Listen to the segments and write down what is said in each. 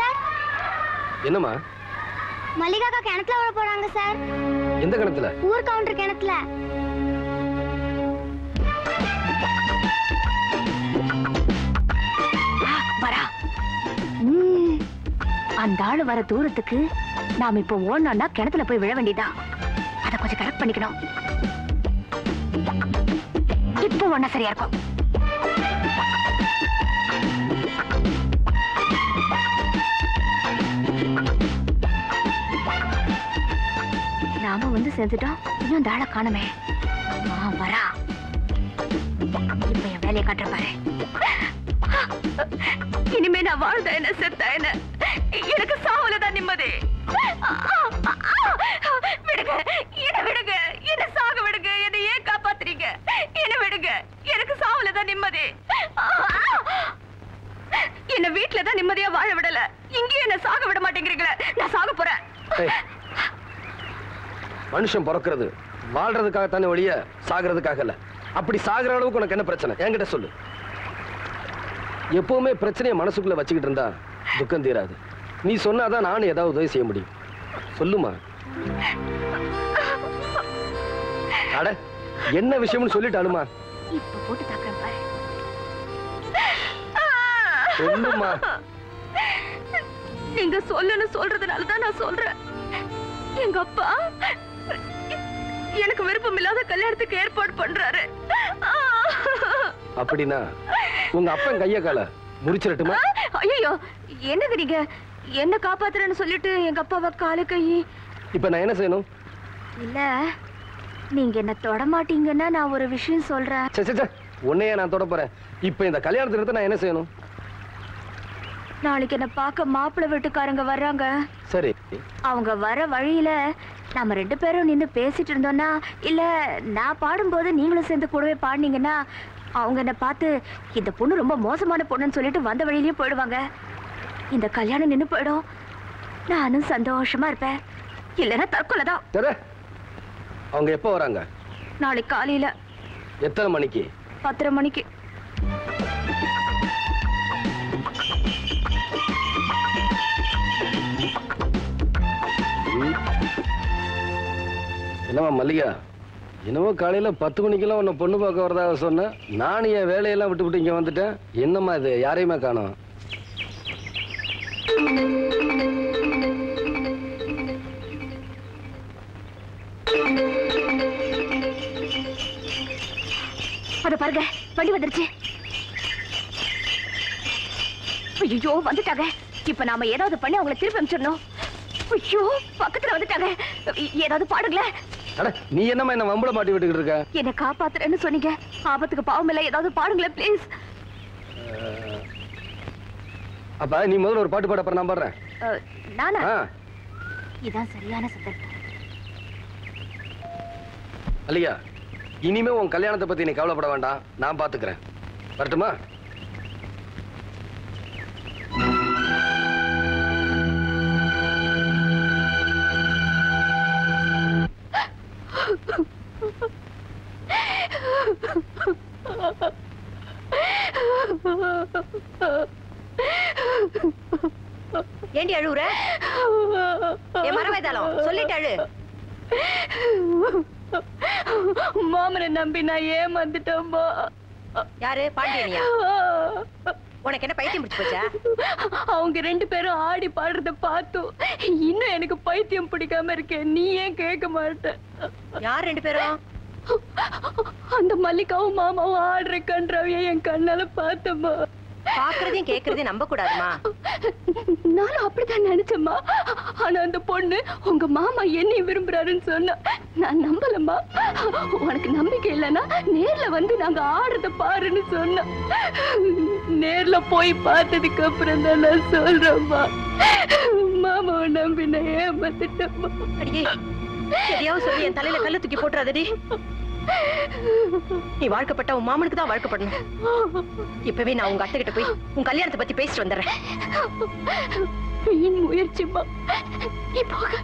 Sir. என்னம்மா? மல்லிகாக்கா கிணத்துல விட போறாங்க சார். எந்த கிணத்துல? ஊர் கவுண்டர் கிணத்துல. வரா. அந்த ஆளு வர தூரத்துக்கு நாம இப்ப ஓடணும்னா கிணத்துல போய் விழ வேண்டியதான். அத கொஞ்சம் கரெக்ட் பண்ணிக்கணும். இப்போ ஒன்னா சரியா இருக்கும். நாம வந்து சேர்ந்துட்டோம். இன்னும் அந்த ஆளை காணுமே. வரா. இப்ப என் வேலையை காட்டுற பாரு. இனிமே நான் வாழ்ந்த என்ன செத்த என்ன, எனக்கு சாவலதான் நிம்மதி. விடுங்க, என்ன விடுங்க, என்ன சாக விடுங்க, என்னை ஏன் காப்பாத்துறீங்க? என்ன விடுங்க, எனக்கு சாவலதான் நிம்மதி. என்ன வீட்டுலதான் நிம்மதியா வாழ விடல, இங்கேயும் என்ன சாக விட மாட்டேங்கிறீங்களே. நான் சாக போறேன். மனுஷன் பிறக்கிறது வாழ்றதுக்காகத்தானே ஒழிய சாகிறதுக்காக இல்ல. அப்படி சாகிற அளவுக்கு உனக்கு என்ன பிரச்சனை என்கிட்ட சொல்லு. எப்பவுமே பிரச்சனையை மனசுக்குள்ள வச்சுக்கிட்டு இருந்தா துக்கம் தீராது. நீ சொன்னாதான் நானும் ஏதாவது உதவி செய்ய முடியும். சொல்லுமா. அட என்ன விஷயம்னு சொல்லிட்டு அனுமா. இப்ப போட்டு தாக்குறேன் பாரு. சொல்லுமா. நீங்க சொல்லன்னு சொல்றதுனாலதான் நான் சொல்றேன். எங்க அப்பா எனக்கு விருப்பம் இல்லாத கல்யாணத்துக்கு ஏற்பாடு பண்றாரு. அப்படின்னா உங்க அப்பன் கைய கால முறிச்சிரட்டுமா? ஐயோ, என்னங்க நீங்க என்ன காப்பாத்துறேன்னு சொல்லிட்டு எங்க அப்பாவை காலு கை. இப்ப நான் என்ன செய்யணும்? இல்ல, நீங்க என்ன தொட மாட்டீங்கன்னா நான் ஒரு விஷயம் சொல்றேன். உன்னையே நான் தொட போறேன். இப்ப இந்த கல்யாணத்துல நான் என்ன செய்யணும்? நாளைக்கு என்ன பார்க்க மாப்பிள்ளை வீட்டுக்காரங்க வர்றாங்க. சரி. அவங்க வர வழியில நம்ம 2 பேரும் நின்று பேசிட்டு இருந்தோம்னா, இல்ல நான் பாடும்போது நீங்களும் சேர்ந்து கூடவே பாடினீங்கன்னா, அவங்க என்ன பார்த்து இந்த பொண்ணு ரொம்ப மோசமான பொண்ணுன்னு சொல்லிட்டு வந்த வழியிலேயே போயிடுவாங்க. இந்த கல்யாணம் நின்று போயிடும். நானும் சந்தோஷமா இருப்பேன். இல்லைன்னா தற்கொலை தான். அவங்க எப்போ வராங்க? நாளைக்கு காலையில. எத்தனை மணிக்கு? 10:30 மணிக்கு. என்னவா மல்லிகா, என்னவோ காலையில 10 மணிக்கெல்லாம் உன்னை பொண்ணு பார்க்க வரதாக சொன்ன. நானும் என் வேலையெல்லாம் விட்டு இங்க வந்துட்டேன். என்னம்மா இது, யாரையுமே காணோம்? அத பாருங்க, வண்டி வந்துருச்சு. ஐயோ வந்துட்டாங்க. இப்ப நாம ஏதாவது பண்ணி அவங்களை திருப்பி அனுப்பிச்சிடணும். ஐயோ பக்கத்துல வந்துட்டாங்க. ஏதாவது பாடுங்களேன். நீ என்னமா என்ன வம்புல மாட்டி விட்டுக்கிட்டு இருக்க? என்ன காப்பாத்துறேன்னு சொன்னீங்க. ஆபத்துக்கு பாவம் இல்ல, ஏதாவது பாடுங்களேன் ப்ளீஸ். அப்ப நீ முதல்ல ஒரு பாட்டு பாட, அப்புறம் நான் பாடுறேன். நானா? இதான் சரியான சந்தர்ப்பம். அல்லையா, இனிமே உன் கல்யாணத்தை பத்தி நீ கவலைப்பட வேண்டாம், நான் பாத்துக்கிறேன். வரட்டுமா? ஏண்டி அழுவுற? என் மரவேதாளம் சொல்லிட்டு அழு. மாமனை நம்பி நான் ஏமாந்துட்டோம்பா. யாரு? பாண்டியனியா? உனக்கு என்ன பைத்தியம் பிடிச்சு போச்சா? அவங்க 2 பேரும் ஆடி பாடுறத பார்த்தோம். இன்னும் எனக்கு பைத்தியம் பிடிக்காம இருக்கேன். நீ ஏன் கேட்க மாட்ட? யார் 2 பேரும்? அந்த மல்லிகாவும் மாமாவும் ஆடுற கன்றாவிய என் கண்ணால பார்த்தம்மா. பாக்குறதையும் கேக்குறதையும் நம்ப கூடாதுமா. நானும் அப்படித்தான் நினைச்சேம்மா. ஆனா அந்த பொண்ணு உங்க மாமா என்னை விரும்புறாருன்னு சொன்னா நான் நம்பலம்மா. உனக்கு நம்பிக்கை இல்லைன்னா நேர்ல வந்து நாங்க ஆடுறத பாருன்னு சொன்ன. நேர்ல போய் பார்த்ததுக்கு அப்புறம் தான் நான் சொல்றேம்மா. மாமாவை நம்பி நான் ஏமாத்திட்டேம்மா. அடியே எதையாவது சொல்லி என் தலையில கல்ல தூக்கி போட்டுறாதடி. நீ வாழ்க்கப்பட்ட உன் மாமனுக்கு தான் வாழ்க்கப்படணும். இப்பவே நான் உங்க அத்தை கிட்ட போய் உன் கல்யாணத்தை பத்தி பேசிட்டு வந்துடுறேன். முயற்சிமா நீ போகாத.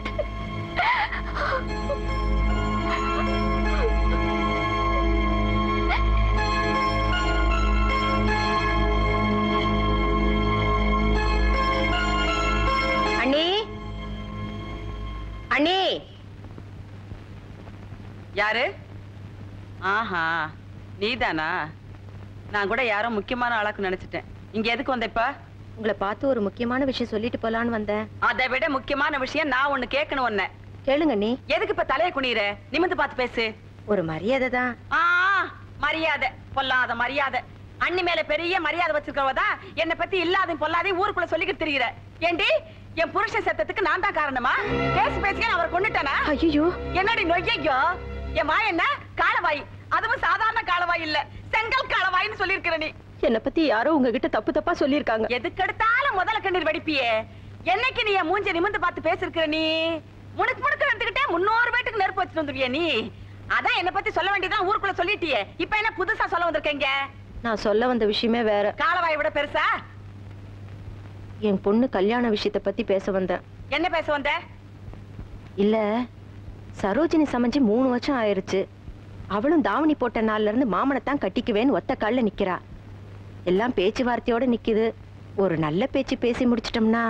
யாரு? ஆஹா, நீதானா? நான் கூட யாரோ முக்கியமான ஆளாக்கு நினைச்சிட்டேன். இங்க எதுக்கு வந்த இப்ப? உங்களை பார்த்து ஒரு முக்கியமான விஷயம் சொல்லிட்டு போலான்னு வந்தேன். அதை விட முக்கியமான விஷயம் நான் ஒண்ணு கேட்கணும். ஒன்ன கேளுங்க. நீ எதுக்கு இப்ப தலைய குனிற? நிமிந்து பார்த்து பேசு. ஒரு மரியாதை தான். மரியாதை, பொல்லாத மரியாதை. அண்ணி மேல பெரிய மரியாதை வச்சிருக்கவதான் என்னை பத்தி இல்லாதையும் பொல்லாதையும் ஊருக்குள்ள சொல்லிக்கிட்டு தெரியுற. ஏண்டி, என் புருஷன் செத்தத்துக்கு நான் தான் காரணமா? பேசி பேசிக்க அவரை கொண்டுட்டானா? ஐயோ, என்னடி நொய்யோ? என் வாய் என்ன காலவாய்? அதுவும் சாதாரண காலவாய் இல்ல, செங்கல் காலவாயின்னு சொல்லிருக்கிற நீ. என்னை பத்தி யாரோ உங்ககிட்ட தப்பு தப்பா சொல்லிருக்காங்க. எதுக்கு எடுத்தாலும் முதல்ல கண்ணீர் வடிப்பியே. என்னைக்கு நீ என் மூஞ்ச நிமிந்து பார்த்து பேசிருக்கிற நீ? முணுக்கு முணுக்கு நடந்துகிட்டே 300 பேட்டுக்கு நெருப்பு வச்சுட்டு வந்துருவிய நீ. அதான் என்ன பத்தி சொல்ல வேண்டியதான் ஊருக்குள்ள சொல்லிட்டியே. இப்ப என்ன புதுசா சொல்ல வந்திருக்கீங்க? நான் சொல்ல வந்த விஷயமே வேற. காலவாயை விட பெருசா? என் பொண்ணு கல்யாண விஷயத்தை பத்தி பேச வந்தேன். என்ன பேச வந்த? இல்ல, சரோஜினி சமைஞ்சு 3 வருஷம் ஆயிருச்சு. அவளும் தாவணி போட்ட நாள்ல இருந்து மாமனைத்தான் கட்டிக்குவேன்னு ஒத்த கால்ல நிக்கிறா. எல்லாம் பேச்சுவார்த்தையோட நிக்குது. ஒரு நல்ல பேச்சு பேசி முடிச்சிட்டோம்னா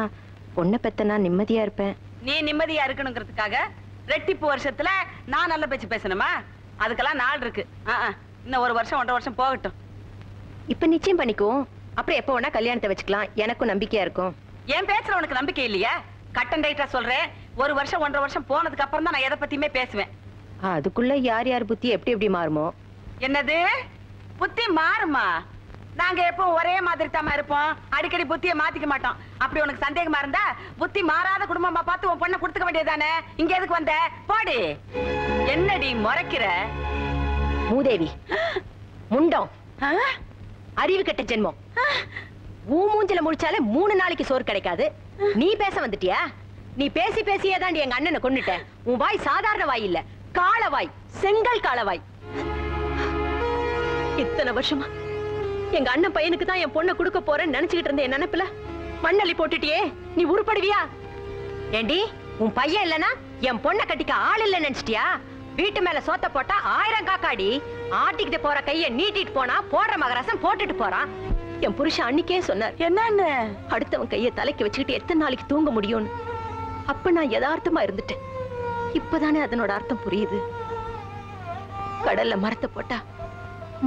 பொண்ணை பெத்தனா நிம்மதியா இருப்பேன். நீ நிம்மதியா இருக்கணுங்கிறதுக்காக ரெட்டிப்பு வருஷத்துல நான் நல்ல பேச்சு பேசணுமா? அதுக்கெல்லாம் நாள் இருக்கு. இன்னும் 1 வருஷம் 1.5 வருஷம் போகட்டும். இப்ப நிச்சயம் பண்ணிக்குவோம். அப்புறம் எப்ப வேணா கல்யாணத்தை வச்சுக்கலாம். எனக்கும் நம்பிக்கையா இருக்கும். என் பேச்சுல உனக்கு நம்பிக்கை இல்லையா? கட்டன் ரைட்டா சொல்றேன். 1 வருஷம் 1.5 வருஷம் போனதுக்கு அப்புறம் தான் நான் எதை பத்தியுமே பேசுவேன். அதுக்குள்ள யார் யார் புத்தி எப்படி எப்படி மாறுமோ. என்னது புத்தி மாறுமா? நாங்க எப்பவும் ஒரே மாதிரி தான் இருப்போம். அடிக்கடி புத்தியை மாத்திக்க மாட்டோம். அப்படி உனக்கு சந்தேகமா இருந்தா புத்தி மாறாத குடும்பமா பார்த்து உன் பொண்ணை கொடுத்துக்க வேண்டியதானே. இங்க எதுக்கு வந்த? போடி. என்னடி முறைக்கிற? மூதேவி, முண்டம், அறிவு கெட்ட ஜென்மம். மூஞ்சில முடிச்சாலே 3 நாளைக்கு சோறு கிடைக்காது. நீ பேச வந்துட்டியா? நீ பேசி பேசியே தான் எங்க அண்ணனை கொன்னுட்ட. உன் வாய் சாதாரண வாய் இல்ல, காளவாய், செங்கல் காளவாய். இத்தனை வருஷமா எங்க அண்ணன் பையனுக்கு தான் என் பொண்ணை கொடுக்க போறேன்னு நினைச்சுக்கிட்டு இருந்த என் நினைப்புல மண்ணள்ளி போட்டுட்டியே. நீ உருப்படுவியா? ஏண்டி, உன் பையன் இல்லனா என் பொண்ணை கட்டிக்க ஆள் இல்ல நினைச்சிட்டியா? வீட்டு மேல சோத்த போட்டா 1000 காக்காடி. ஆட்டிக்கிட்டு போற கைய நீட்டிட்டு போனா போடுற மகராசம் போட்டுட்டு போறான். என் புருஷன் அன்னைக்கே சொன்னார், என்னன்னு அடுத்தவன் கைய தலைக்கு வச்சுக்கிட்டு எத்தனை நாளைக்கு தூங்க முடியும்னு. அப்ப நான் யதார்த்தமா இருந்துட்டேன். இப்பதானே அதனோட அர்த்தம் புரியுது. கடல்ல மரத்தை போட்டா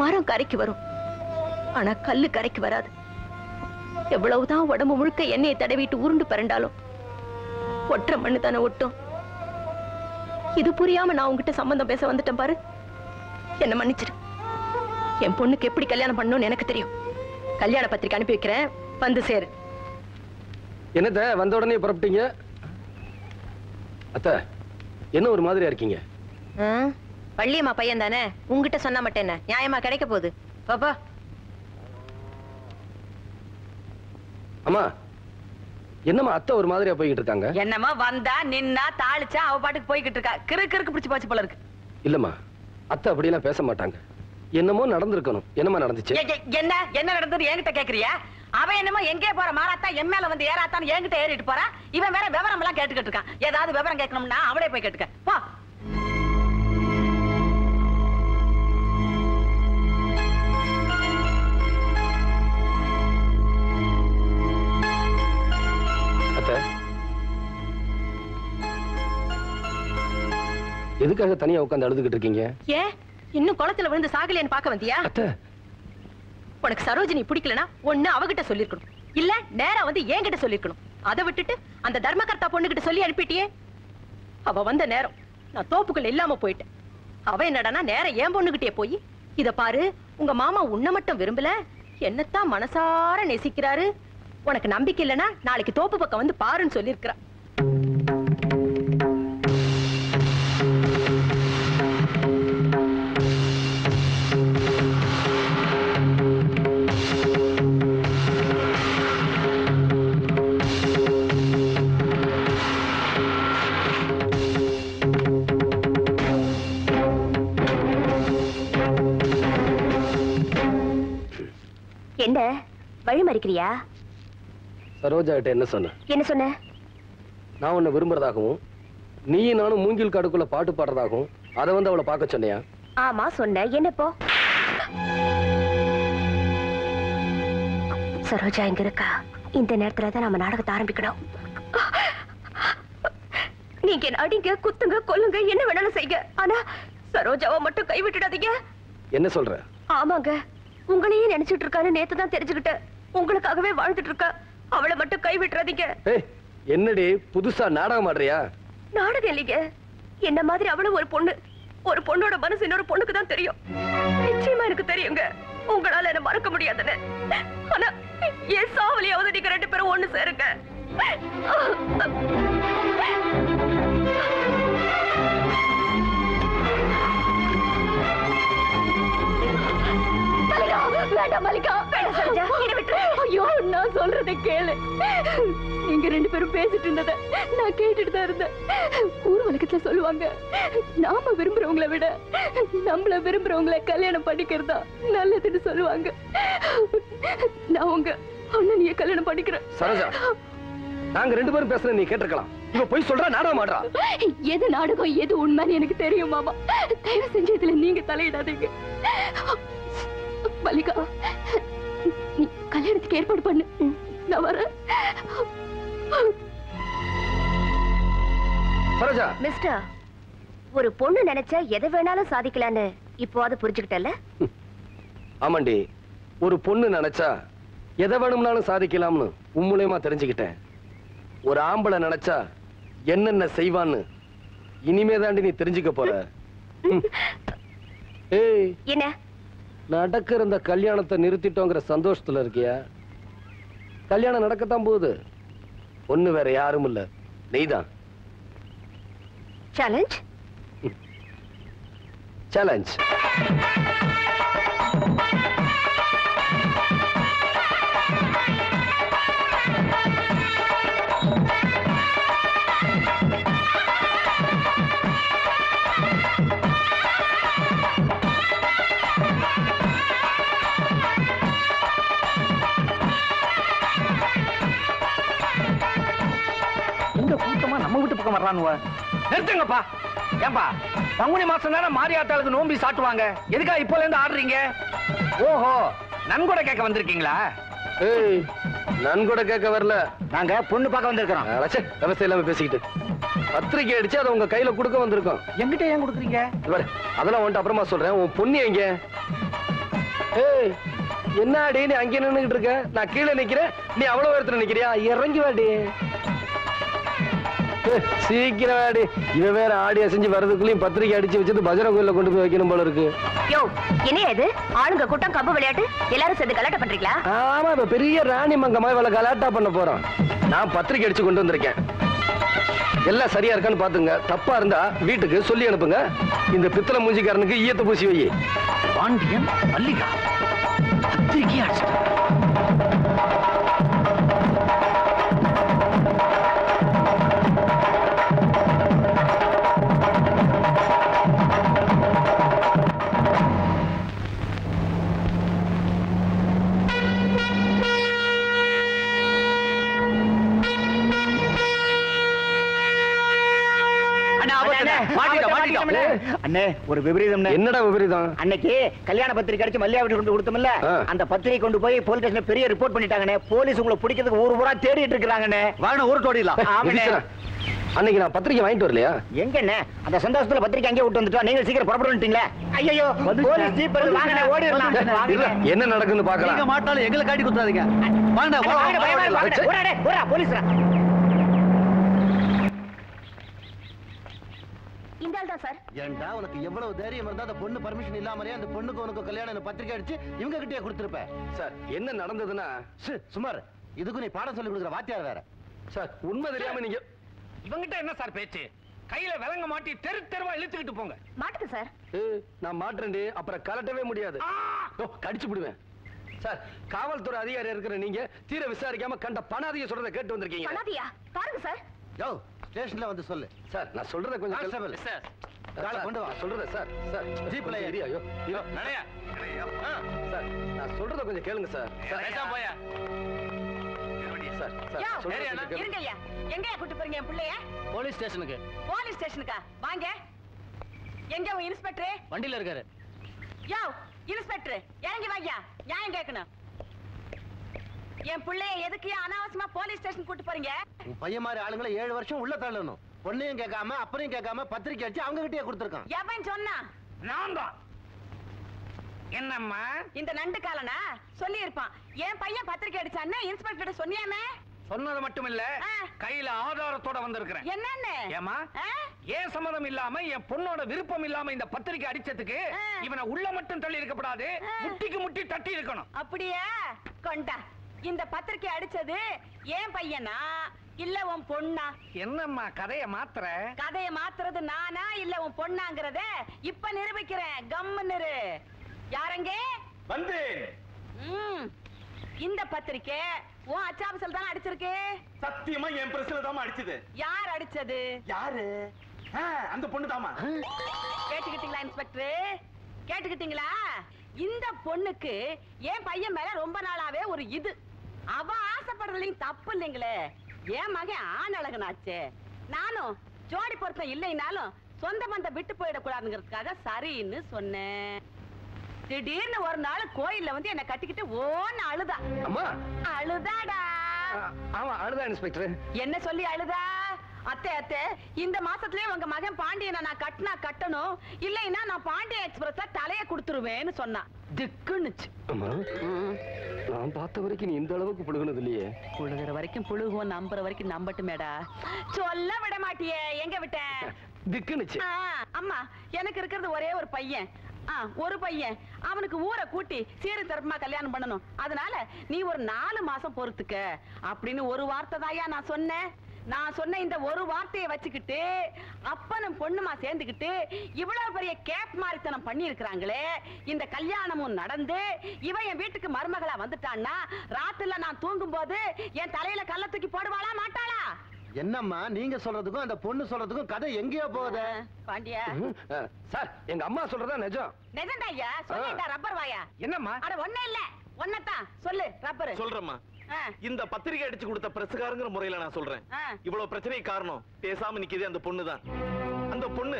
மரம் கரைக்கு வரும், ஆனா கல்லு கரைக்கு வராது. எவ்வளவுதான் உடம்பு முழுக்க எண்ணெயை தடவிட்டு உருண்டு பரண்டாலும் ஒற்ற மண்ணு தானே ஒட்டும். இது புரியாம நான் உங்ககிட்ட சம்பந்தம் பேச வந்துட்டேன் பாரு. என்ன மன்னிச்சிரு. என் பொண்ணுக்கு எப்படி கல்யாணம் பண்ணணும்னு எனக்கு தெரியும். கல்யாண பத்திரிக்கை அனுப்பி வைக்கிறேன், வந்து சேரு. என்னத்த வந்த உடனே புறப்பட்டீங்க? அத்தை, என்ன ஒரு மாதிரியா இருக்கீங்க? பள்ளியம்மா பையன் தானே, உங்ககிட்ட சொன்னா மட்டும் என்ன நியாயமா கிடைக்க போகுது? பாப்பா. அம்மா, என்னம்மா அத்தை ஒரு மாதிரியா போய்கிட்டு இருக்காங்க? என்னமா வந்தா நின்னா தாளிச்சா அவ பாட்டுக்கு போய்கிட்டு இருக்கா. கிறுக்கு பிடிச்சு போச்சு போல இருக்கு. இல்லம்மா, அத்தை அப்படியெல்லாம் பேச மாட்டாங்க. என்னமோ நடந்திருக்கணும். என்னமா நடந்துச்சு? என்ன நடந்தது என்கிட்ட கேக்குறியா? அவன் என்னமோ எங்கே போற மாறாத்தா என் மேல வந்து ஏறாத்தான்னு என்கிட்ட ஏறிட்டு போறா. இவன் வேற விவரம் எல்லாம் கேட்டுக்கிட்டு இருக்கான். ஏதாவது விவரம் கேட்கணும்னா அவளே போய் கேட்டுக்க போ. எதுக்காக தனியா உட்கார்ந்து அழுதுகிட்டு இருக்கீங்க? ஏன் இன்னும் குளத்துல விழுந்து சாகலைன்னு பார்க்க வந்தியா? உனக்கு சரோஜினி பிடிக்கலனா ஒண்ணு அவகிட்ட சொல்லிருக்கணும், இல்ல நேரா வந்து என்கிட்ட சொல்லிருக்கணும். அதை விட்டுட்டு அந்த தர்மகர்த்தா பொண்ணுகிட்ட சொல்லி அனுப்பிட்டியே. அவ வந்த நேரம் நான் தோப்புக்குள்ள இல்லாம போயிட்டேன். அவ என்னடானா நேரம் என் பொண்ணுகிட்டே போய், இத பாரு உங்க மாமா உன்னை மட்டும் விரும்பல, என்னத்தான் மனசார நேசிக்கிறாரு. உனக்கு நம்பிக்கை இல்லைன்னா நாளைக்கு தோப்பு பக்கம் வந்து பாருன்னு சொல்லியிருக்கிறா. என்ன வழி மறிக்கிறியா? சரோஜா கிட்ட என்ன சொன்ன? என்ன சொன்ன? நான் உன்னை விரும்புறதாகவும் நீயும் நானும் மூங்கில் காடுக்குள்ள பாட்டு பாடுறதாகவும் அதை வந்து அவளை பார்க்க சொன்னியா? ஆமா சொன்ன. என்னப்போ? சரோஜா இங்க இருக்கா. இந்த நேரத்துல தான் நம்ம நாடகத்தை ஆரம்பிக்கணும். நீங்க என்ன அடிங்க, குத்துங்க, கொல்லுங்க, என்ன வேணாலும் செய்யுங்க. ஆனா சரோஜாவை மட்டும் கைவிட்டுடாதீங்க. என்ன சொல்ற? ஆமாங்க, உங்களையே நினைச்சிட்டு இருக்காரு. நேத்து தான் தெரிஞ்சுக்கிட்டேன். உங்களுக்காகவே வாழ்ந்துட்டு இருக்கா. அவளை மட்டும் கைவிட்டுறாதீங்க. என்னடி புதுசா நாடகம் ஆடுறியா? நாடகம் இல்லைங்க. என்ன மாதிரி அவளும் ஒரு பொண்ணு. ஒரு பொண்ணோட மனசு இன்னொரு பொண்ணுக்கு தான் தெரியும். நிச்சயமா எனக்கு தெரியுங்க உங்களால என்ன மறக்க முடியாதுன்னு. ஆனா என் சாவலியாவது நீங்க 2 பேரும் ஒண்ணு சேருங்க. வேண்டாம் மல்லிகா, வேண்டாம் சரோஜா, என்னை விட்டுரு. ஐயோ, நான் சொல்றதை கேளு. நீங்க 2 பேரும் பேசிட்டு இருந்தத நான் கேட்டுட்டு தான் இருந்தேன். ஊர் வழக்கத்துல சொல்லுவாங்க, நாம விரும்புறவங்களை விட நம்மள விரும்புறவங்களை கல்யாணம் பண்ணிக்கிறதா நல்லதுன்னு சொல்லுவாங்க. நான் உங்க அண்ணனையே கல்யாணம் பண்ணிக்கிறேன். சரோஜா, நாங்க 2 பேரும் பேசுற நீ கேட்டிருக்கலாம். இவ போய் சொல்றா, நாடகம் ஆடுறா. எது நாடகம் எது உண்மைன்னு எனக்கு தெரியும் மாமா. தயவு செஞ்சு இதுல நீங்க தலையிடாதீங்க. மல்லிகா, நீ கல்யாணத்துக்கு ஏற்பாடு பண்ணு. நான் வரேன். சரோஜா, மிஸ்டர், ஒரு பொண்ணு நினைச்சா எதை வேணாலும் சாதிக்கலான்னு இப்போ அது புரிஞ்சுக்கிட்டல? ஆமாண்டி, ஒரு பொண்ணு நினைச்சா எதை வேணும்னாலும் சாதிக்கலாம்னு உம்முலையுமா தெரிஞ்சுக்கிட்டேன். ஒரு ஆம்பளை நினைச்சா என்னென்ன செய்வான்னு இனிமே தாண்டி நீ தெரிஞ்சுக்க போற. ஏய், என்ன நடக்கிற இந்த கல்யாணத்தை நிறுத்திட்டோங்கிற சந்தோஷத்துல இருக்கியா? கல்யாணம் நடக்கத்தான் போகுது. ஒண்ணு வேற யாரும் இல்ல, நீதான். சேலஞ்ச்? சேலஞ்ச். நம்ம வீட்டு பக்கம் வர்றானுவ. நிறுத்துங்கப்பா. ஏன்பா, பங்குனி மாசம் தானே மாரியாத்தாளுக்கு நோம்பி சாட்டுவாங்க. எதுக்கா இப்போல இருந்து ஆடுறீங்க? ஓஹோ, நன்கொடை கேட்க வந்திருக்கீங்களா? ஏய், நன்கொடை கேட்க வரல, நாங்க பொண்ணு பார்க்க வந்திருக்கிறோம். விவசாயம் இல்லாம பேசிக்கிட்டு பத்திரிக்கை அடிச்சு அதை உங்க கையில கொடுக்க வந்திருக்கோம். எங்கிட்ட ஏன் கொடுக்குறீங்க? அதெல்லாம் வந்துட்டு அப்புறமா சொல்றேன். உன் பொண்ணு எங்க? ஏய், என்ன அடி நீ அங்கே நின்னுகிட்டு இருக்க? நான் கீழே நிக்கிறேன், நீ அவ்வளவு இடத்துல நிக்கிறியா? இறங்கி வாடி. சீக்கிரம் ஆடி. இவன் வேற ஆடி அசைஞ்சு வர்றதுக்குள்ளயும் பத்திரிக்கை அடிச்சு வச்சுட்டு பஜனை கோயில கொண்டு போய் வைக்கணும் போல இருக்கு. யோ, என்ன இது? ஆளுங்க கூட்டம், கம்பு விளையாட்டு, எல்லாரும் சேர்ந்து கலாட்டா பண்றீங்களா? ஆமா, இப்ப பெரிய ராணி மங்கம்மா இவளை கலாட்டா பண்ண போறோம். நான் பத்திரிக்கை அடிச்சு கொண்டு வந்திருக்கேன். எல்லாம் சரியா இருக்கான்னு பாத்துங்க. தப்பா இருந்தா வீட்டுக்கு சொல்லி அனுப்புங்க. இந்த பித்தளை மூஞ்சிக்காரனுக்கு ஈயத்தை பூசி வை. பாண்டியன் மல்லிகா பத்திரிக்கை அடிச்சு அண்ணே, ஒரு விபரீதம். என்னடா விபரீதம்? அன்னைக்கு கல்யாண பத்திரிக்கை அடிச்சு மல்லியா வீட்டு கொண்டு கொடுத்தோம்ல, அந்த பத்திரிக்கை கொண்டு போய் போலீஸ் ஸ்டேஷன்ல பெரிய ரிப்போர்ட் பண்ணிட்டாங்கண்ணே. போலீஸ் உங்களை பிடிக்கிறதுக்கு ஊர் ஊரா தேடிட்டு இருக்காங்கண்ணே. வாங்க, ஊர் தோடிடலாம். அன்னைக்கு நான் பத்திரிக்கை வாங்கிட்டு வரலையா? எங்கண்ணே, அந்த சந்தோஷத்துல பத்திரிக்கை அங்கே விட்டு வந்துட்டோம். நீங்க சீக்கிரம் புறப்பட்டுட்டீங்களே. ஐயோ, போலீஸ் ஜீப் வருது. வாங்கண்ணே, ஓடிடலாம். என்ன நடக்குன்னு பாக்கலாம். நீங்க மாட்டாலும் எங்களை காட்டி குத்தாதீங்க. வாங்க, போலீஸ். இந்த ஆள் தான் சார். ஏன்டா உனக்கு எவ்வளவு தைரியம் இருந்தா அந்த பொண்ணு பர்மிஷன் இல்லாமலே அந்த பொண்ணுக்கு உனக்கு கல்யாணம் பத்திரிக்கை அடிச்சு இவங்க கிட்டே கொடுத்துருப்ப? சார், என்ன நடந்ததுன்னா, சுமார் இதுக்கு நீ பாடம் சொல்லி கொடுக்குற வாத்தியார் வேற. சார், உண்மை தெரியாம நீங்க இவங்கிட்ட என்ன சார் பேச்சு? கையில விலங்க மாட்டி தெரு தெருவா இழுத்துக்கிட்டு போங்க. மாட்டுக்கு சார். நான் மாட்டேன்டி, அப்புறம் கலட்டவே முடியாது. கடிச்சு விடுவேன். சார், காவல்துறை அதிகாரி இருக்கிற நீங்க தீர விசாரிக்காம கண்ட பணாதிய சொல்றதை கேட்டு வந்திருக்கீங்க. பணாதியா? பாருங்க சார். யோ, ஸ்டேஷன்ல வந்து சொல்லு. சார், நான் சொல்றத கொஞ்சம் கான்ஸ்டபிள் சார், கொண்டு வா. சொல்றத சார். சார், ஜீப்ல ஏறியா? ஐயோ, நடையா. சார், நான் சொல்றத கொஞ்சம் கேளுங்க சார். பேசாம போயா. சார், சார், சொல்றத கொஞ்சம் கேளுங்க. இருங்கய்யா, எங்கயா கூட்டி போறீங்க என் பிள்ளைய? போலீஸ் ஸ்டேஷனுக்கு. போலீஸ் ஸ்டேஷனுக்கா? வாங்க. எங்க உன் இன்ஸ்பெக்டர்? வண்டியில இருக்காரு. யோ, இன்ஸ்பெக்டர் இறங்கி வாயா. நியாயம் கேட்கணும். என் பிள்ளைய எதுக்கு அனாவசியமா போலீஸ் ஸ்டேஷன் கூட்டி போறீங்க? உன் பையன் மாதிரி ஆளுங்களை 7 வருஷம் உள்ள தள்ளணும். பொண்ணையும் கேட்காம அப்பனையும் கேட்காம பத்திரிக்கை அடிச்சு அவங்க கிட்டே கொடுத்துருக்கான். எவன் சொன்னா? நான் தான். என்னம்மா இந்த நண்டு காலனா சொல்லி இருப்பான். என் பையன் பத்திரிக்கை அடிச்சான்னு இன்ஸ்பெக்டர் சொன்னியாமே? சொன்னது மட்டும் இல்ல, கையில ஆதாரத்தோட வந்திருக்கிறேன். என்னன்னு? ஏமா ஏன் சம்மதம் இல்லாம என் பொண்ணோட விருப்பம் இல்லாம இந்த பத்திரிக்கை அடிச்சதுக்கு இவனை உள்ள மட்டும் தள்ளி இருக்கப்படாது, முட்டிக்கு முட்டி தட்டி இருக்கணும். அப்படியே கொண்டா. இந்த பத்திரிக்கை அடிச்சது என் பையனா இல்ல உன் பொண்ணா? என்னம்மா கதைய மாத்துற? கதைய மாத்துறது நானா இல்ல உன் பொண்ணாங்கறத இப்ப நிரூபிக்கிறேன். கம்முன்னு யாரங்க வந்து இந்த பத்திரிக்கை உன் அச்சாபசல் தான் அடிச்சிருக்கு. சத்தியமா என் பிரஸ்ல தான் அடிச்சது. யார் அடிச்சது? யாரு? அந்த பொண்ணு தாமா. கேட்டுக்கிட்டீங்களா இன்ஸ்பெக்டர்? கேட்டுக்கிட்டீங்களா? இந்த பொண்ணுக்கு என் பையன் மேல ரொம்ப நாளாவே ஒரு இது. அவ ஆசைப்படுறதுலயும் தப்பு இல்லைங்களே. என் மகன் ஆண் அழகனாச்சே. நானும் ஜோடி பொருத்தம் இல்லைனாலும் சொந்த பந்தம் விட்டு போயிடக்கூடாதுங்கிறதுக்காக சரின்னு சொன்னேன். திடீர்னு ஒரு நாள் கோயில்ல வந்து என்ன கட்டிக்கிட்டு ஓன்னு அழுதா. அம்மா அழுதாடா. ஆமா அழுதா இன்ஸ்பெக்டர். என்ன சொல்லி அழுதா? அத்தை அத்தை, இந்த மாசத்துலயே உங்க மகன் பாண்டியனை நான் கட்டினா கட்டணும், இல்லைன்னா நான் பாண்டிய எக்ஸ்பிரஸ தலைய கொடுத்துருவேன்னு சொன்னா. திக்குன்னுச்சு. அம்மா நான் பார்த்த வரைக்கும் நீ இந்த அளவுக்கு புழுகுனது இல்லையே. புழுகுற வரைக்கும் புழுகுவோம், நம்புற வரைக்கும் நம்பட்டுமேடா. சொல்ல விட மாட்டியே. எங்க விட்ட? திக்குனுச்சு. அம்மா எனக்கு இருக்கிறது ஒரே ஒரு பையன். ஒரு பையன். அவனுக்கு ஊரை கூட்டி சீரு தரப்புமா கல்யாணம் பண்ணணும். அதனால நீ ஒரு 4 மாசம் பொறுத்துக்க அப்படின்னு ஒரு வார்த்தை தாயா நான் சொன்னேன். நான் சொன்ன இந்த ஒரு வார்த்தையை வச்சுக்கிட்டு அப்பனும் பொண்ணுமா சேர்ந்துக்கிட்டு இவ்வளவு பெரிய கேப் மாரித்தனம் பண்ணி இருக்கிறாங்களே. இந்த கல்யாணமும் நடந்து இவன் என் வீட்டுக்கு மருமகளா வந்துட்டான்னா ராத்திரில நான் தூங்கும் போது என் தலையில கல்ல தூக்கி போடுவாளா மாட்டாளா? என்னம்மா நீங்க சொல்றதுக்கும் அந்த பொண்ணு சொல்றதுக்கும் கதை எங்கேயோ போகுது. பாண்டியா சார் எங்க அம்மா சொல்றதா நிஜம். நிஜம்டா ஐயா. சொல்லிட்டா ரப்பர் வாயா. என்னம்மா? அட ஒண்ணே இல்ல, ஒன்னதான் சொல்லு ரப்பர். சொல்றேம்மா. இந்த பத்திரிகை அடிச்சு கொடுத்த பிரசுகாரங்கிற முறையில நான் சொல்றேன். இவ்வளவு பிரச்சனைக்கு காரணம் பேசாம நிக்குதே அந்த பொண்ணு தான். அந்த பொண்ணு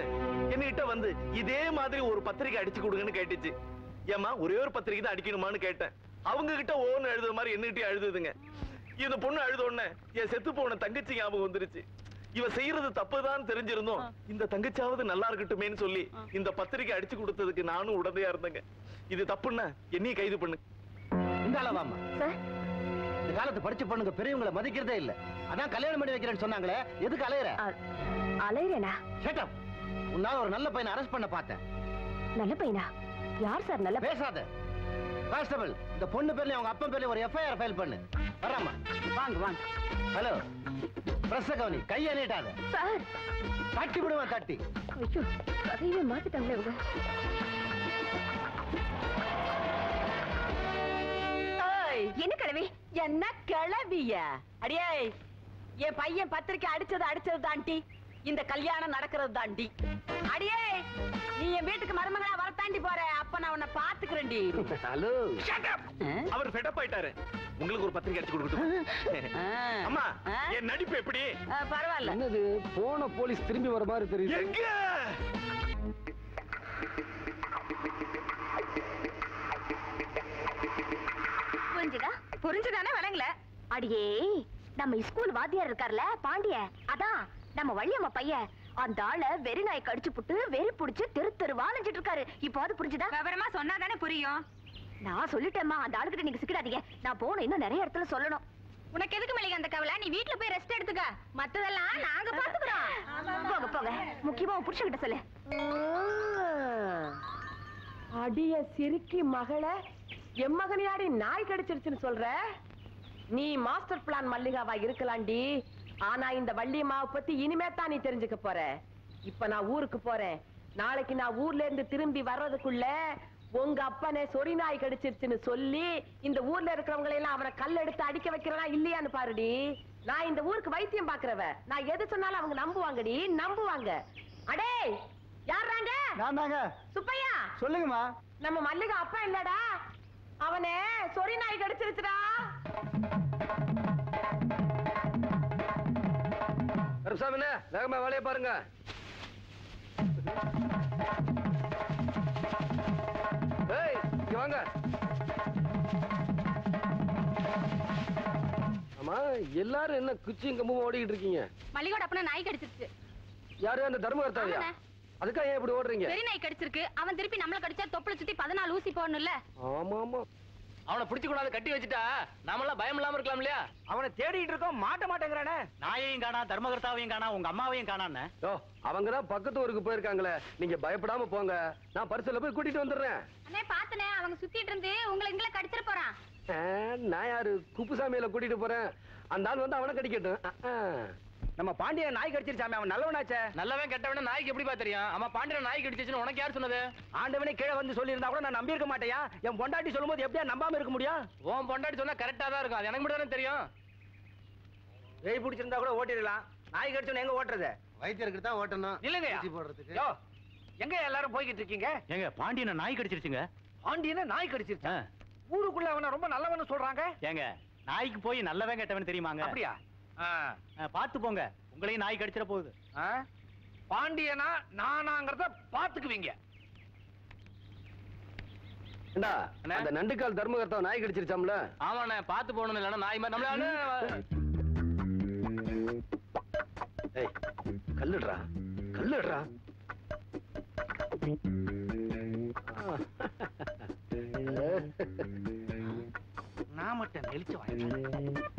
என்கிட்ட வந்து இதே மாதிரி ஒரு பத்திரிகை அடிச்சு கொடுங்கன்னு கேட்டுச்சு. ஏமா ஒரே ஒரு பத்திரிகை தான் அடிக்கணுமான்னு கேட்டேன். அவங்க கிட்ட ஓன்னு எழுதுற மாதிரி என்னகிட்ட எழுதுதுங்க. இந்த பொண்ணு அழுத உடனே என் செத்து போன தங்கச்சி ஞாபகம் வந்துருச்சு. இவ செய்யறது தப்புதான் தெரிஞ்சிருந்தோம், இந்த தங்கச்சாவது நல்லா இருக்கட்டுமேன்னு சொல்லி இந்த பத்திரிகை அடிச்சு கொடுத்ததுக்கு நானும் உடந்தையா இருந்தேங்க. இது தப்புன்னா என்னையும் கைது பண்ணு. இந்த அளவாமா இந்த காலத்து படிச்ச பொண்ணுங்க பெரியவங்களை மதிக்கிறதே இல்ல. அதான் கல்யாணம் பண்ணி வைக்கிறேன்னு சொன்னாங்களே, எதுக்கு அலையற? அலையறேனா? Shut up. உன்னால ஒரு நல்ல பையனை அரெஸ்ட் பண்ண பார்த்தேன். நல்ல பையனா? யார் சார் நல்ல? பேசாத கான்ஸ்டபிள். இந்த பொண்ணு பேர்ல அவங்க அப்பா பேர்ல ஒரு எஃப்ஐஆர் ஃபைல் பண்ணு. வராமா? வாங்க வாங்க. ஹலோ பிரஸ் கவனி, கையை நீட்டாத. சார் தட்டி விடுவேன் தட்டி. ஐயோ கதையவே மாத்திட்டாங்களே இவங்க. என்ன கிழவி? என்ன கிளவிய? அடியே என் பையன் பத்திரிக்கை அடிச்சது தாண்டி இந்த கல்யாணம் நடக்கிறது தாண்டி. அடியே நீ என் வீட்டுக்கு மருமகளா வரத்தாண்டி போற. அப்ப நான் உன்னை பாத்துக்கிறேன்டி. ஹலோ அவர் ஃபெட் அப் ஆயிட்டாரு. உங்களுக்கு ஒரு பத்திரிகை அடிச்சு கொடுக்கட்டும். அம்மா என் நடிப்பு எப்படி? பரவாயில்ல. என்னது போன போலீஸ் திரும்பி வர மாதிரி தெரியுது. எங்க புரிஞ்சுதானே விளங்கல? அடியே நம்ம ஸ்கூல் வாத்தியார் இருக்கார்ல பாண்டிய, அதான் நம்ம வள்ளியம்மா பையன். அந்த ஆளை வெறி நாய் கடிச்சு புட்டு வெறி புடிச்சு தெரு வாழிஞ்சிட்டு இருக்காரு. இப்போது புரிஞ்சுதா? விவரமா சொன்னாதானே புரியும். நான் சொல்லிட்டேம்மா, அந்த ஆளுகிட்ட நீங்க சிக்கிடாதீங்க. நான் போன இன்னும் நிறைய இடத்துல சொல்லணும். உனக்கு எதுக்கு மல்லிகா அந்த கவலை? நீ வீட்டுல போய் ரெஸ்ட் எடுத்துக்க. மத்ததெல்லாம் நாங்க பாத்துக்கிறோம். போங்க போங்க. முக்கியமா உன் புருஷன்கிட்ட சொல்லு. அடிய சிரிக்கி மகள என் மகனியாடி நாய் கடிச்சிருச்சுன்னு சொல்ற? நீ மாஸ்டர் பிளான் மல்லிகாவா இருக்கலாண்டி. ஆனா இந்த வள்ளியம்மாவை பத்தி இனிமே தான் நீ தெரிஞ்சுக்க போற. இப்ப நான் ஊருக்கு போறேன். நாளைக்கு நான் ஊர்ல இருந்து திரும்பி வர்றதுக்குள்ள உங்க அப்பனே சொறி நாய் கடிச்சிருச்சுன்னு சொல்லி இந்த ஊர்ல இருக்கிறவங்களை எல்லாம் அவனை கல் எடுத்து அடிக்க வைக்கிறனா இல்லையான்னு பாருடி. நான் இந்த ஊருக்கு வைத்தியம் பாக்குறவ. நான் எது சொன்னாலும் அவங்க நம்புவாங்கடி, நம்புவாங்க. அடே யாராங்க? நான் தாங்க. சுப்பையா சொல்லுங்கம்மா. நம்ம மல்லிகா அப்பா இல்லடா, அவனே சொறி நாய் கடிச்சிருச்சுடா. கருப்சாமிண்ணே வேகமா வேலையை பாருங்க. ஏய் இங்க வாங்க. ஆமா எல்லாரும் என்ன குச்சியும் கம்பும் ஓடிக்கிட்டு இருக்கீங்க? மல்லிகோட அப்பனா நாய் கடிச்சிருச்சு. யாரு அந்த தர்மகர்த்தாவியா? அதுக்கா ஏன் இப்படி ஓடுறீங்க? பெரிய நாய் கடிச்சிருக்கு. அவன் திருப்பி நம்மள கடிச்சா தொப்புல சுத்தி 14 ஊசி போடணும்ல. ஆமா ஆமா. அவனை பிடிச்சு கொண்டாந்து கட்டி வச்சுட்டா நாமெல்லாம் பயம் இல்லாம இருக்கலாம் இல்லையா? அவனை தேடிட்டு இருக்கோம், மாட்டேங்கிறானே. நாயையும் காணா, தர்மகர்த்தாவையும் காணா, உங்க அம்மாவையும் காணான்னு. யோ, அவங்கதான் பக்கத்து ஊருக்கு போயிருக்காங்களே. நீங்க பயப்படாம போங்க, நான் பரிசல்ல போய் கூட்டிட்டு வந்துடுறேன். அண்ணே பாத்தனே, அவங்க சுத்திட்டு இருந்து உங்களை இங்கல கடிச்சிர போறான். நான் யாரு குப்புசாமியில கூட்டிட்டு போறேன். அந்த ஆள் வந்து அவனை கடிக்கட்டும். நம்ம பாண்டியன் நாய் கடிச்சிருச்சாமே, அவன் நல்லவனாச்சே. நல்லவன் கெட்டவன நாய்க்கு எப்படிப்பா தெரியும்? அம்மா பாண்டியன் நாய் கடிச்சிச்சுன்னு உனக்கு யார் சொன்னது? ஆண்டவனே கீழே வந்து சொல்லி இருந்தா கூட நான் நம்பி இருக்க மாட்டேயா? என் பொண்டாட்டி சொல்லும்போது எப்படியா நம்பாம இருக்க முடியும்? உன் பொண்டாட்டி சொன்னா கரெக்டா தான் இருக்கும், அது எனக்கு மட்டும் தானே தெரியும். வெய் பிடிச்சிருந்தா கூட ஓட்டிடலாம், நாய் கடிச்சோன்னு எங்க ஓட்டுறது? வைத்தியருக்கு தான் ஓட்டணும். இல்லங்க போடுறதுக்கு. யோ, எங்க எல்லாரும் போய்கிட்டு இருக்கீங்க? எங்க பாண்டியனை நாய் கடிச்சிருச்சுங்க. பாண்டியனை நாய் கடிச்சிருச்சா? ஊருக்குள்ள அவன ரொம்ப நல்லவன்னு சொல்றாங்க. ஏங்க, நாய்க்கு போய் நல்லவன் கெட்டவன் தெரியுமாங்க? அப்படியா? பாத்து போங்க, உங்களையும் நாய் கடிச்சிட போகுது. பாண்டியனா நானாங்கறத பாத்துக்குவீங்க. அந்த நண்டுக்கால் தர்மகர்த்தா நாய் கடிச்சிருச்சாம்ல? ஆமாண்ணே, பாத்து போகணும். இல்லன்னா நாய் மாதிரி நம்மள கல்லுடுறா கல்லுடுறா. நான் மட்டும் நெளிச்சு வாங்க.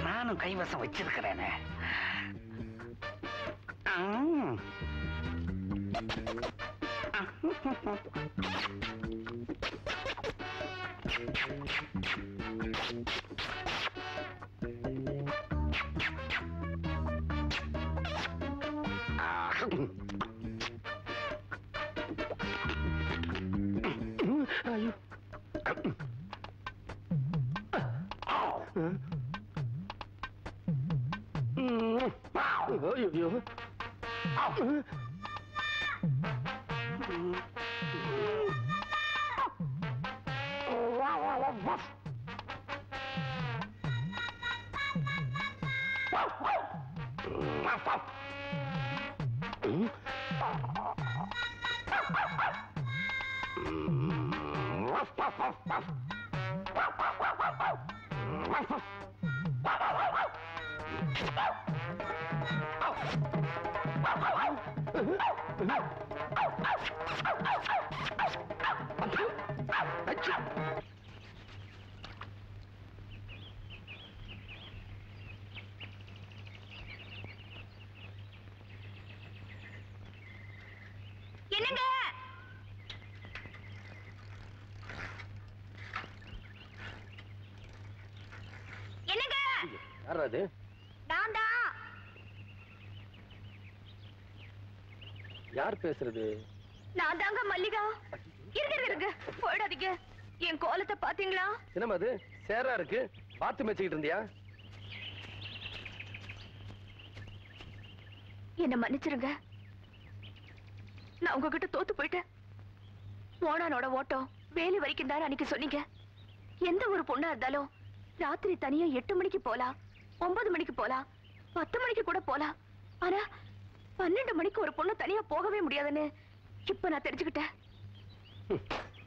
நானும் கைவசம் வச்சிருக்கிறேனே. ஐயோ, ஐயோ, என்னங்க? என்னங்க? யார் அது? நான் தான். யார் பேசுறது? நான் தாங்க மல்லிகா. இருங்க போயிடாதீங்க. என் கோலத்தை பாத்தீங்களா? என்னமா அது சேரா இருக்கு? பாத்து மேய்ச்சிக்கிட்டு இருந்தியா? என்ன மன்னிச்சிருங்க, நான் உங்ககிட்ட தோத்து போயிட்டேன். ஓனானோட ஓட்டம் வேலி வரைக்கும் தான் அன்னைக்கு சொன்னீங்க. எந்த ஒரு பொண்ணா இருந்தாலும் ராத்திரி தனியா 8 மணிக்கு போலாம், 9 மணிக்கு போலாம், 10 மணிக்கு கூட போலாம். ஆனா 12 மணிக்கு ஒரு பொண்ணு தனியா போகவே முடியாதுன்னு இப்ப நான் தெரிஞ்சுக்கிட்டேன்.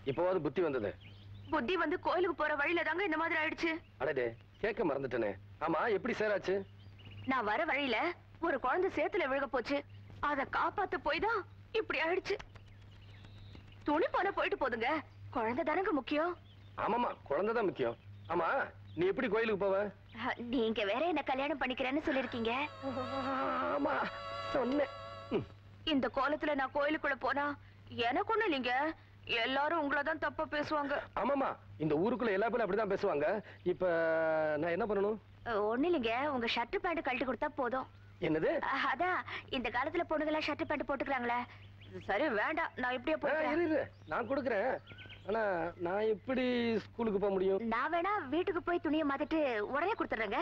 இப்போவாது புத்தி வந்தது. புத்தி வந்து கோயிலுக்கு போற வழியில தாங்க இந்த மாதிரி ஆயிடுச்சு. அடடே, கேட்க மறந்துட்டேனே. ஆமா, எப்படி சேராச்சு? நான் வர வழியில ஒரு குழந்தை சேத்துல விழுக போச்சு. அத காப்பாத்த போய் தான் இப்படி ஆயிடுச்சு. துணி போன போயிட்டு போதுங்க, குழந்தை தானங்க முக்கியம். ஆமாமா, குழந்தைதான் முக்கியம். ஆமா, நீ எப்படி கோயிலுக்கு போவ? நீங்க வேற என்ன கல்யாணம் பண்ணிக்கிறேன்னு சொல்லிருக்கீங்க. ஆமா சொன்னேன். இந்த கோலத்துல நான் கோயிலுக்குள்ள போனா எனக்கு ஒண்ணு இல்லைங்க, எல்லாரும் உங்களதான் தப்பா பேசுவாங்க. ஆமாமா, இந்த ஊருக்குள்ள எல்லா பேரும் அப்படிதான் பேசுவாங்க. இப்ப நான் என்ன பண்ணணும்? ஒண்ணு இல்லைங்க, உங்க ஷர்ட் பேண்ட் கழட்டி கொடுத்தா போதும். என்னது? அதான் இந்த காலத்துல பொண்ணுங்களா ஷர்ட் பேண்ட் போட்டுக்கிறாங்களே. சரி வேண்டாம், நான் இப்படியே போறேன். இரு, நான் கொடுக்கறேன். ஆனா நான் எப்படி ஸ்கூலுக்கு போக முடியும்? நான் வேணா வீட்டுக்கு போய் துணியை மாத்திட்டு உடனே கொடுத்துறேங்க.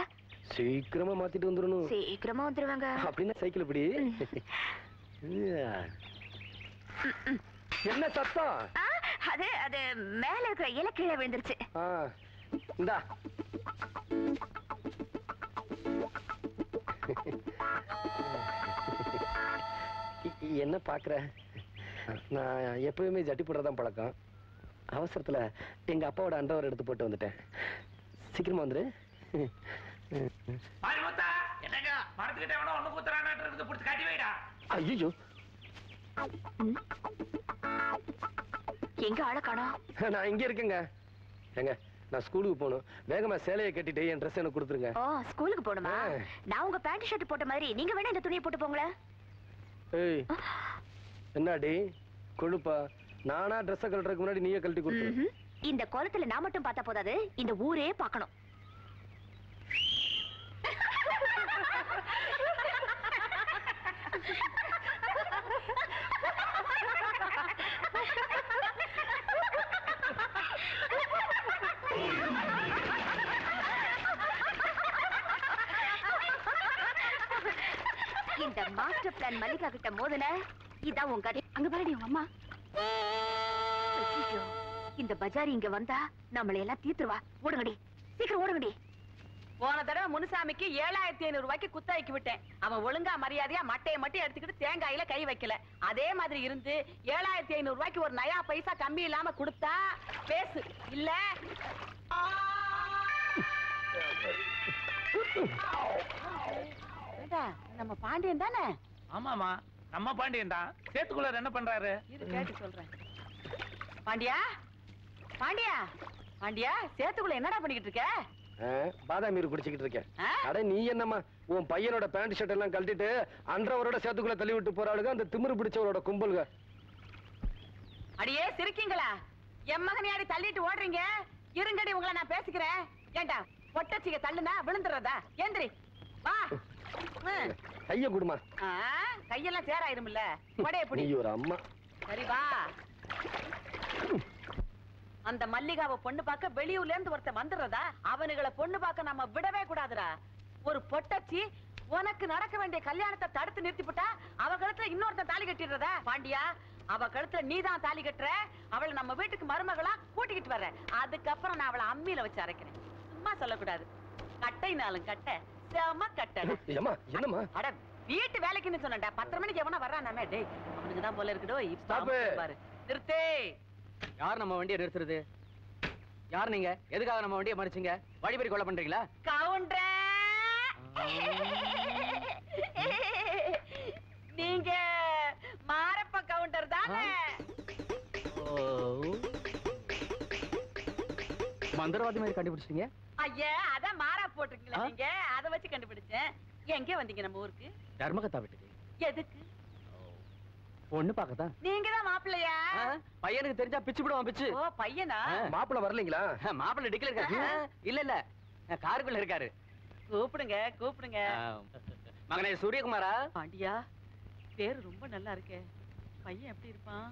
சீக்கிரமா மாத்திட்டு வந்துடணும். சீக்கிரமா வந்துருவாங்க. அப்படின்னா சைக்கிள் இப்படி. என்ன சத்தம்? அது அது மேல இருக்கிற இலை கீழே விழுந்துருச்சு. இந்தா என்ன பாக்குற? நான் எப்பவுமே ஜட்டி போடுறதான் பழக்கம். அவசரத்துல எங்க அப்பாவோட அண்டர்வேர் எடுத்து போட்டு வந்துட்டேன். சீக்கிரமா வந்துரு. ஐயோ, எங்க ஆள காணோம்? நான் இங்க இருக்கேங்க. ஏங்க, நான் ஸ்கூலுக்கு போகணும். வேகமா சேலையை கட்டிட்டு என் ட்ரெஸ் எனக்கு கொடுத்துருங்க. ஓ, ஸ்கூலுக்கு போகணுமா? நான் உங்க பேண்ட் ஷர்ட் போட்ட மாதிரி நீங்க வேணா இந்த துணியை போட்டு போங்களேன். ஏய், என்னடி கொழுப்பா? நானா ட்ரெஸ் கழட்டுறதுக்கு முன்னாடி நீயே கழட்டி கொடுத்துரு. இந்த கோலத்துல நான் மட்டும் பார்த்தா போதாது, இந்த ஊரே பார்க்கணும். இந்த மாஸ்டர் பிளான் மல்லிகா கிட்ட மோதல இதான் உங்க கதை. அங்க பாருடி உங்க அம்மா. இந்த பஜாரி இங்க வந்தா நம்மளை எல்லாம் தீத்துருவா. ஓடுங்கடி, சீக்கிரம் ஓடுங்கடி. போன தடவை முனுசாமிக்கு 7500 ரூபாய்க்கு குத்தாய்க்கு விட்டேன். அவன் ஒழுங்கா மரியாதையா மட்டையை மட்டும் எடுத்துக்கிட்டு தேங்காயில கை வைக்கல. அதே மாதிரி இருந்து 7500 ரூபாய்க்கு ஒரு நயா பைசா கம்மி இல்லாம கொடுத்தா பேசு. இல்ல நம்ம பாண்டியன் தானே? ஆமாமா, நம்ம பாண்டியன் தான். சேத்துக்குள்ள என்ன பண்றாரு? இது கேட்டு சொல்றேன். பாண்டியா, பாண்டியா, பாண்டியா, சேத்துக்குள்ள என்னடா பண்ணிக்கிட்டு இருக்க? பாதாமீர் குடிச்சுக்கிட்டு இருக்கேன். அட நீ என்னம்மா, உன் பையனோட பேண்ட் ஷர்ட் எல்லாம் கழட்டிட்டு அன்றவரோட சேத்துக்குள்ள தள்ளி விட்டு போறாளுங்க அந்த திமிரு பிடிச்சவரோட கும்பலுங்க. அடியே சிரிக்கீங்களா? என் மகனையாடி தள்ளிட்டு ஓடுறீங்க. இருங்கடி, உங்களை நான் பேசிக்கிறேன். ஏண்டா பொட்டச்சிக்க தள்ளுனா விழுந்துறதா? ஏந்திரி வா. கைய குடுமா. கையெல்லாம் சேராயிரும்ல. கொடைய பிடி. நீ ஒரு அம்மா. சரி வா. அந்த மல்லிகாவை பொண்ணு பார்க்க வெளியூர்ல இருந்து ஒருத்தன் வந்துடுறதா? அவனுங்களை பொண்ணு பார்க்க நம்ம விடவே கூடாதுடா. ஒரு பொட்டச்சி உனக்கு நடக்க வேண்டிய கல்யாணத்தை தடுத்து நிறுத்திவிட்டா அவ கழுத்துல இன்னொருத்தன் தாலி கட்டிடுறதா? பாண்டியா, அவ கழுத்துல நீதான் தாலி கட்டுற. அவளை நம்ம வீட்டுக்கு மருமகளா கூட்டிக்கிட்டு வர்ற. அதுக்கப்புறம் நான் அவளை அம்மியில வச்சு அரைக்கிறேன். சும்மா சொல்லக்கூடாது. கட்டைனாலும் கட்ட செம கட்ட. என்னமா? அட வீட்டு வேலைக்குன்னு சொன்னேன்டா. 10 மணிக்கு எவனா வர்றானாமே. டேய், அவனுக்கு தான் போல இருக்குடோ. இப்ப பாரு. நிறுத்தே. யார் நம்ம வண்டியை நிறுத்துறது? யார் நீங்க? எதுக்காக நம்ம வண்டியை மறிச்சீங்க? வழிபறி கொலை பண்றீங்களா? கவுண்டர், நீங்க மாரப்ப கவுண்டர் தானே? மந்திரவாதி மாதிரி கண்டுபிடிச்சிட்டீங்க. ஐயா, அதான் மாறா போட்டிருக்கீங்களா நீங்க? அதை வச்சு கண்டுபிடிச்சேன். எங்கே வந்தீங்க நம்ம ஊருக்கு? தர்மகத்தா வீட்டுக்கு. எதுக்கு? பொண்ணு பாக்கத்தான். நீங்க தான் மாப்பிள்ளையா? பையனுக்கு தெரிஞ்சா பிச்சு விடுவான் பிச்சு. ஓ, பையனா? மாப்பிள்ள வரலீங்களா? மாப்பிள்ள டிக்கில இருக்காரு. இல்ல இல்ல, காருக்குள்ள இருக்காரு. கூப்பிடுங்க கூப்பிடுங்க. மகனே சூரியகுமாரா? பாண்டியா, பேரு ரொம்ப நல்லா இருக்கே. பையன் எப்படி இருப்பான்?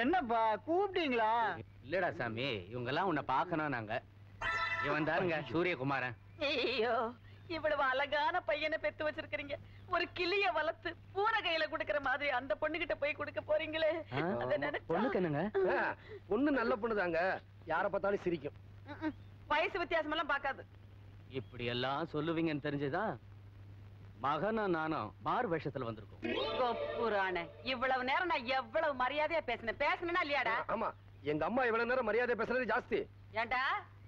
என்னப்பா கூப்பிட்டீங்களா? இல்லடா சாமி, இவங்க எல்லாம் உன்னை பாக்கணும். நாங்க இவன் தாருங்க சூரியகுமாரன். ஐயோ, இவ்வளவு அழகான பையனை பெத்து வச்சிருக்கீங்க. ஒரு கிளிய வளர்த்து பூனை கையில குடுக்கற மாதிரி அந்த பொண்ணுகிட்ட போய் கொடுக்க போறீங்களே. பொண்ணுக்கு என்னங்க? பொண்ணு நல்ல பொண்ணு தாங்க. யார பார்த்தாலும் சிரிக்கும். வயசு வித்தியாசம் எல்லாம் பாக்காது. இப்படி எல்லாம் சொல்லுவீங்கன்னு தெரிஞ்சுதான் மகனும் நானும் மாறு வேஷத்துல வந்திருக்கோம். கொப்புரானே, இவ்வளவு நேரம் நான் எவ்வளவு மரியாதையா பேசினா இல்லையாடா? ஆமா, எங்க அம்மா இவ்வளவு நேரம் மரியாதை பேசுறது ஜாஸ்தி. ஏண்டா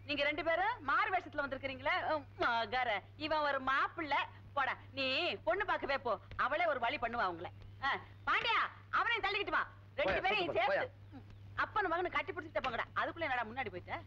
நீங்க 2 பேரும் மாறு வேஷத்துல வந்திருக்கீங்களே? மகர, இவன் ஒரு மாப்பிள்ளை. போடா, நீ பொண்ணு பார்க்கவே போ. அவளே ஒரு வழி பண்ணுவா உங்களை. பாண்டியா, அவனையும் தள்ளிக்கிட்டு வா. 2 பேரையும் சேர்த்து அப்பன் மகனு கட்டி பிடிச்சிட்டு போங்கடா. அதுக்குள்ள என்னடா முன்னாடி போயிட்ட?